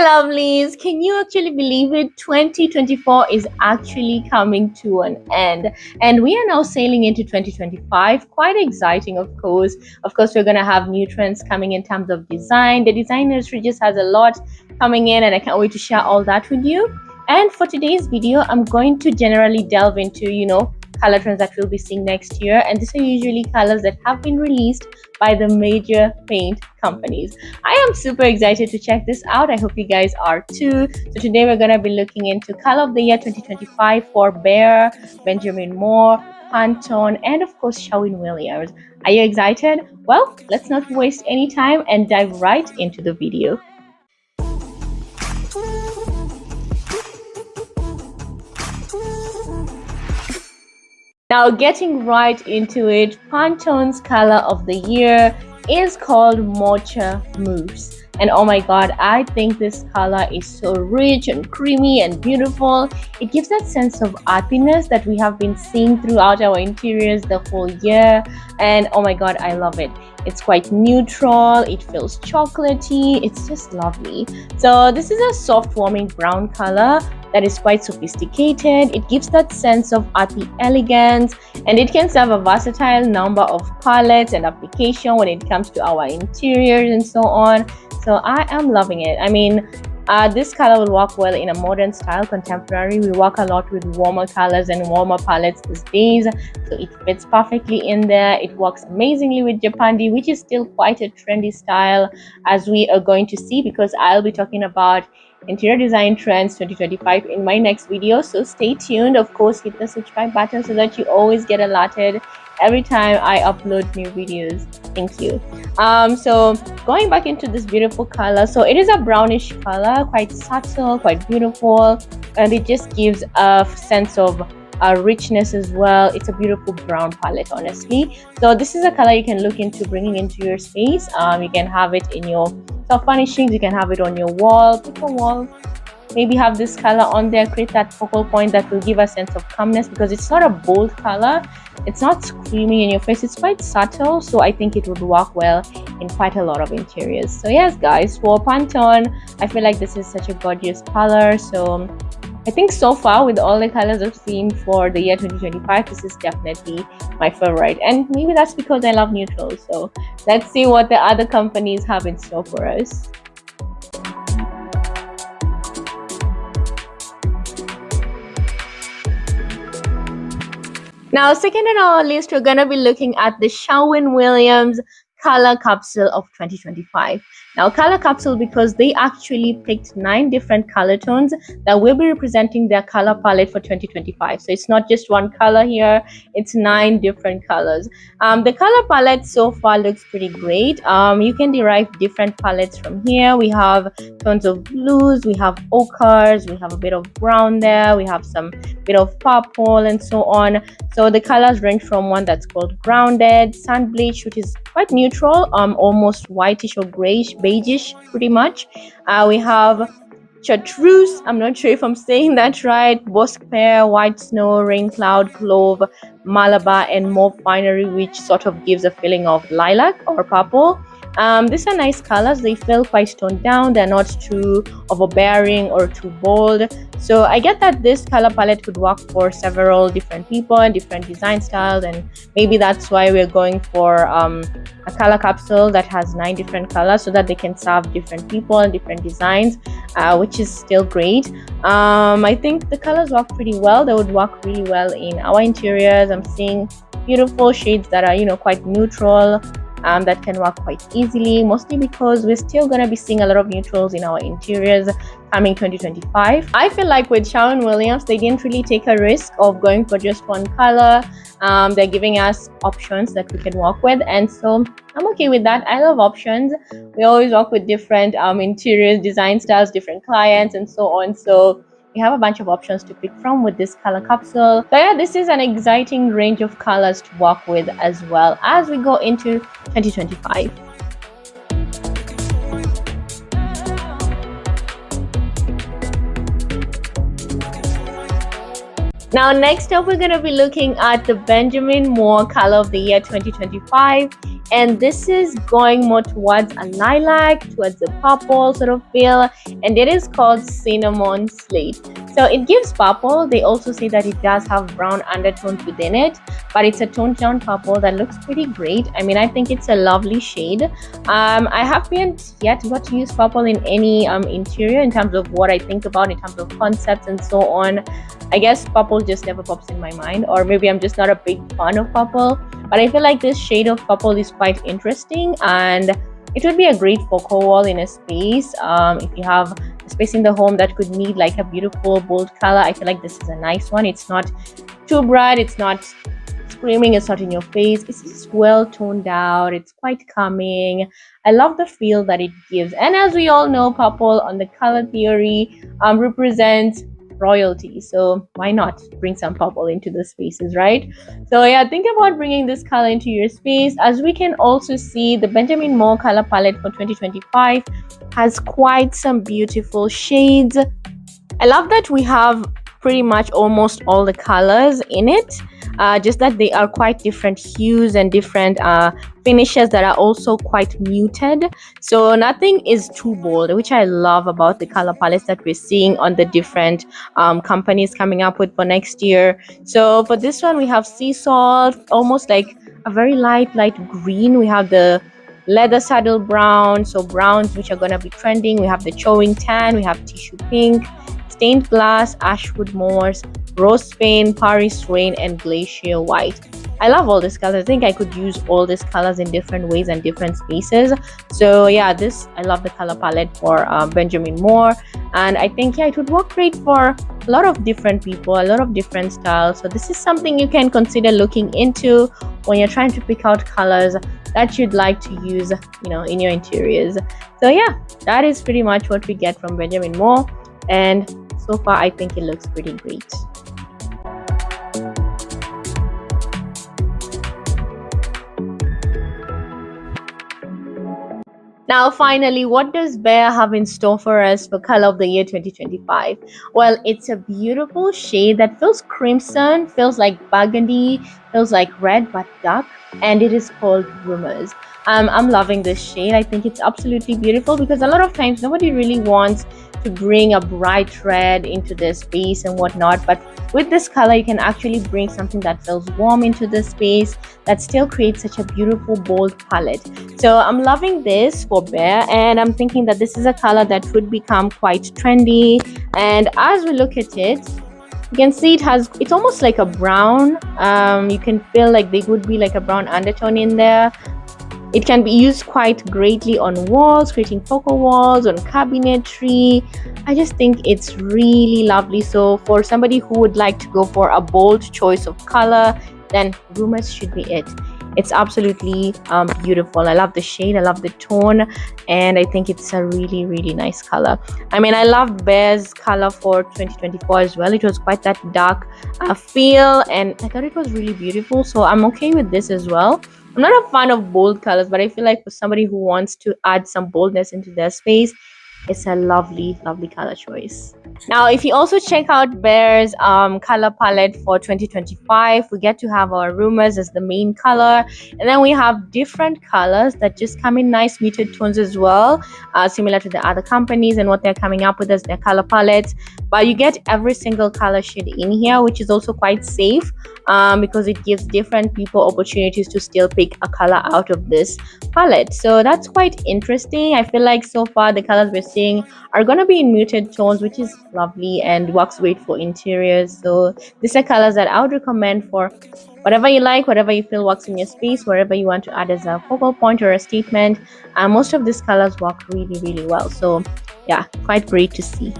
Lovelies, can you actually believe it? 2024 is actually coming to an end, and we are now sailing into 2025. Quite exciting, of course. Of course, we're going to have new trends coming in terms of design. The design industry just has a lot coming in, and I can't wait to share all that with you. And for today's video, I'm going to generally delve into, color trends that we'll be seeing next year. And these are usually colors that have been released by the major paint companies. I am super excited to check this out. I hope you guys are too. So today we're going to be looking into color of the year 2025 for Behr, Benjamin Moore, Pantone, and of course Sherwin Williams. Are you excited? Well, let's not waste any time and dive right into the video. Now, getting right into it, Pantone's color of the year is called Mocha Mousse. And oh my god, I think this color is so rich and creamy and beautiful. It gives that sense of earthiness that we have been seeing throughout our interiors the whole year. And oh my god, I love it. It's quite neutral, it feels chocolatey, it's just lovely. So this is a soft warming brown color that is quite sophisticated. It gives that sense of earthy elegance, and it can serve a versatile number of palettes and application when it comes to our interiors and so on. So I am loving it. I mean, this color will work well in a modern style, contemporary. We work a lot with warmer colors and warmer palettes these days, so it fits perfectly in there. It works amazingly with Japandi, which is still quite a trendy style, as we are going to see, because I'll be talking about interior design trends 2025 in my next video. So stay tuned. Of course, hit the subscribe button so that you always get alerted every time I upload new videos. Thank you. So going back into this beautiful color, so it is a brownish color, quite subtle, quite beautiful, and it just gives a sense of richness as well. It's a beautiful brown palette, honestly. So this is a color you can look into bringing into your space. You can have it in your soft furnishings, you can have it on your wall, pick a wall, maybe have this color on there, create that focal point that will give a sense of calmness, because it's not a bold color, it's not screaming in your face, it's quite subtle. So I think it would work well in quite a lot of interiors. So yes guys, for Pantone, I feel like this is such a gorgeous color. So I think so far, with all the colors I've seen for the year 2025, this is definitely my favorite. And maybe that's because I love neutrals. So let's see what the other companies have in store for us. Now, second on our list, we're going to be looking at the Sherwin Williams color capsule of 2025. Now, color capsule because they actually picked 9 different color tones that will be representing their color palette for 2025. So it's not just one color here, it's 9 different colors. The color palette so far looks pretty great. You can derive different palettes from here. We have tones of blues, we have ochres, we have a bit of brown there, we have some bit of purple and so on. So the colors range from one that's called grounded, sand bleach, which is quite neutral, almost whitish or grayish, beigeish pretty much. We have chartreuse, I'm not sure if I'm saying that right, bosque pear, white snow, rain cloud, clove, malabar, and mauve finery, which sort of gives a feeling of lilac or purple. These are nice colors. They feel quite toned down. They're not too overbearing or too bold. So I get that this color palette could work for several different people and different design styles, and maybe that's why we're going for a color capsule that has 9 different colors so that they can serve different people and different designs, which is still great. I think the colors work pretty well. They would work really well in our interiors. I'm seeing beautiful shades that are, quite neutral. That can work quite easily, mostly because we're still going to be seeing a lot of neutrals in our interiors coming 2025. I feel like with Sherwin Williams, they didn't really take a risk of going for just one color. They're giving us options that we can work with, and so I'm okay with that. I love options. We always work with different interiors, design styles, different clients, and so on. So we have a bunch of options to pick from with this color capsule. So yeah, this is an exciting range of colors to work with as well as we go into 2025. Now, next up, we're going to be looking at the Benjamin Moore color of the year 2025. and this is going more towards a lilac, towards a purple sort of feel, and it is called cinnamon slate. So it gives purple. They also say that it does have brown undertones within it, but it's a toned down purple that looks pretty great. I mean, I think it's a lovely shade. I haven't yet got to use purple in any interior in terms of what I think about in terms of concepts and so on. I guess purple just never pops in my mind, or maybe I'm just not a big fan of purple, but I feel like this shade of purple is quite interesting, and it would be a great focal wall in a space. If you have a space in the home that could need like a beautiful bold color, I feel like this is a nice one. It's not too bright, it's not screaming, it's not in your face, it's just well toned out, it's quite calming. I love the feel that it gives, and as we all know, purple on the color theory represents royalty, so why not bring some purple into the spaces, right? So yeah, think about bringing this color into your space. As we can also see, the Benjamin Moore color palette for 2025 has quite some beautiful shades. I love that we have pretty much almost all the colors in it, just that they are quite different hues and different finishes that are also quite muted. So nothing is too bold, which I love about the color palettes that we're seeing on the different companies coming up with for next year. So for this one, we have sea salt, almost like a very light green. We have the leather saddle brown, so browns which are going to be trending. We have the chowing tan, we have tissue pink, stained glass, ashwood moss, rose Spain, Paris rain, and glacier white. I love all these colors. I think I could use all these colors in different ways and different spaces. So yeah, I love the color palette for Benjamin Moore, and I think yeah, it would work great for a lot of different people, a lot of different styles. So this is something you can consider looking into when you're trying to pick out colors that you'd like to use, in your interiors. So yeah, that is pretty much what we get from Benjamin Moore, and so far I think it looks pretty great. Now, finally, what does Behr have in store for us for color of the year 2025? Well, it's a beautiful shade that feels crimson, feels like burgundy, feels like red but dark, and it is called Rumors. I'm loving this shade. I think it's absolutely beautiful because a lot of times nobody really wants to bring a bright red into the space and whatnot, but with this color you can actually bring something that feels warm into the space that still creates such a beautiful bold palette. So I'm loving this for Behr, and I'm thinking that this is a color that would become quite trendy. And as we look at it, you can see it's almost like a brown. You can feel like there would be like a brown undertone in there. It can be used quite greatly on walls, creating focal walls, on cabinetry. I just think it's really lovely. So for somebody who would like to go for a bold choice of color, then Rumors should be it. It's absolutely beautiful. I love the shade, I love the tone, and I think it's a really nice color. I mean, I loved Behr's color for 2024 as well. It was quite that dark feel, and I thought it was really beautiful, so I'm okay with this as well. I'm not a fan of bold colors, but I feel like for somebody who wants to add some boldness into their space, it's a lovely color choice. Now, if you also check out Behr's color palette for 2025, we get to have our Rumors as the main color, and then we have different colors that just come in nice muted tones as well, similar to the other companies and what they're coming up with as their color palettes. But you get every single color shade in here, which is also quite safe because it gives different people opportunities to still pick a color out of this palette. So that's quite interesting. I feel like so far the colors we're seeing are going to be in muted tones, which is lovely and works great for interiors. So these are colors that I would recommend for whatever you like, whatever you feel works in your space, wherever you want to add as a focal point or a statement. Most of these colors work really well. So yeah, quite great to see.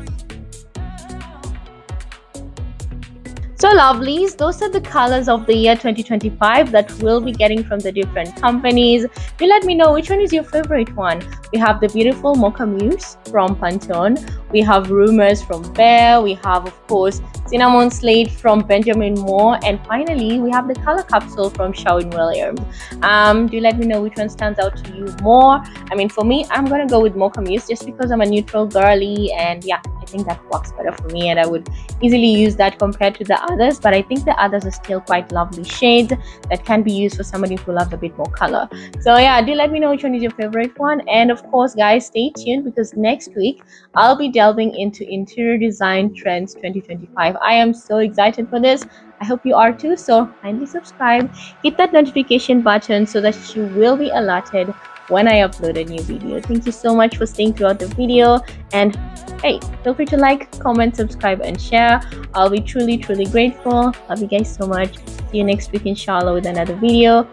So lovelies, those are the colors of the year 2025 that we'll be getting from the different companies. You let me know which one is your favorite one. We have the beautiful Mocha Mousse from Pantone. We have Rumors from Behr. We have, of course, Cinnamon Slate from Benjamin Moore. And finally, we have the color capsule from Sherwin. Do let me know which one stands out to you more. I mean, for me, I'm going to go with Mocha Mousse just because I'm a neutral girly. And yeah, I think that works better for me, and I would easily use that compared to the others. But I think the others are still quite lovely shades that can be used for somebody who loves a bit more color. So yeah, do let me know which one is your favorite one. And of course, guys, stay tuned because next week I'll be delving into interior design trends 2025. I am so excited for this. I hope you are too. So kindly subscribe, hit that notification button so that you will be alerted when I upload a new video. Thank you so much for staying throughout the video. And hey, feel free to like, comment, subscribe, and share. I'll be truly, truly grateful. Love you guys so much. See you next week, inshallah, with another video.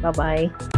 Bye bye.